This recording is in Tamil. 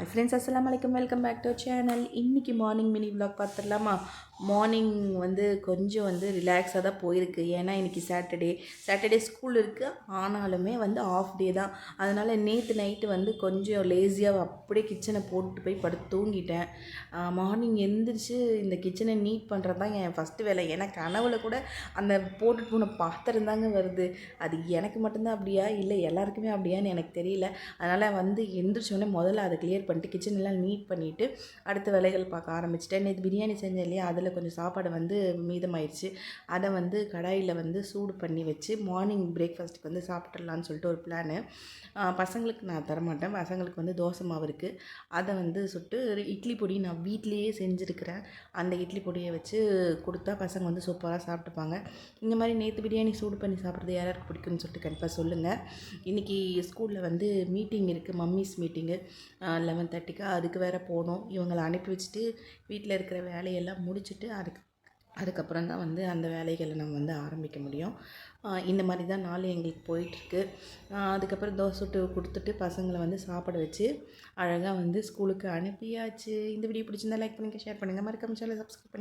ஹாய் ஃப்ரெண்ட்ஸ், அஸ்ஸலாமு அலைக்கும். Welcome back to channel. இன்றைக்கி மார்னிங் மினி விலாக் பார்த்துடலாமா? மார்னிங் கொஞ்சம் ரிலாக்ஸாக தான் போயிருக்கு. ஏன்னா இன்றைக்கி சாட்டர்டே ஸ்கூல் இருக்குது. ஆனாலுமே ஆஃப் டே தான். அதனால் நேற்று நைட்டு கொஞ்சம் லேசியாக அப்படியே கிச்சனை போட்டு போய் படுத்து தூங்கிட்டேன். மார்னிங் எழுந்திரிச்சு இந்த கிச்சனை நீட் பண்ணுறது தான் என் ஃபஸ்ட்டு வேலை. ஏன்னா கனவுல கூட அந்த போட்டுட்டு போன பாத்திரம் தாங்க வருது. அது எனக்கு மட்டும்தான் அப்படியா இல்லை எல்லாருக்குமே அப்படியான்னு எனக்கு தெரியல. அதனால் எந்திரிச்சோடனே முதல்ல அதை கிளியர் பண்ணிட்டு கிச்சன் எல்லாம் நீட் பண்ணிவிட்டு அடுத்த வேலைகள் பார்க்க ஆரம்பிச்சிட்டேன். நேற்று பிரியாணி செஞ்சேன் இல்லையா, அதில் கொஞ்சம் சாப்பாடு மீதமாயிடுச்சு. அதை கடாயில் சூடு பண்ணி வச்சு மார்னிங் பிரேக்ஃபாஸ்ட்டுக்கு சாப்பிட்றலான்னு சொல்லிட்டு ஒரு பிளானு. பசங்களுக்கு நான் தரமாட்டேன். பசங்களுக்கு தோசை மாவு இருக்குது. அதை சுட்டு இட்லி பொடி நான் வீட்லேயே செஞ்சுருக்கிறேன். அந்த இட்லி பொடியை வச்சு கொடுத்தா பசங்க சூப்பராக சாப்பிட்டுப்பாங்க. இந்த மாதிரி நேற்று பிரியாணி சூடு பண்ணி சாப்பிட்றது யாருக்கு பிடிக்குன்னு சொல்லிட்டு கண்டிப்பாக சொல்லுங்கள். இன்றைக்கி ஸ்கூலில் மீட்டிங் இருக்குது, மம்மிஸ் மீட்டிங்கு 11:30க்கு. அதுக்கு வேறு போகணும். இவங்களை அனுப்பி வச்சுட்டு வீட்டில் இருக்கிற வேலையெல்லாம் முடிச்சுட்டு அதுக்கப்புறம் தான் அந்த வேலைகளை நம்ம ஆரம்பிக்க முடியும். இந்த மாதிரி தான் நாள் எங்களுக்கு போயிட்டுருக்கு. அதுக்கப்புறம் தோசை சுட்டு கொடுத்துட்டு பசங்களை சாப்பாடு வச்சு அழகாக ஸ்கூலுக்கு அனுப்பியாச்சு. இந்த வீடியோ பிடிச்சிருந்தா லைக் பண்ணுங்கள், ஷேர் பண்ணுங்கள், மறக்காம சேனலை சப்ஸ்கிரைப் பண்ணுங்கள்.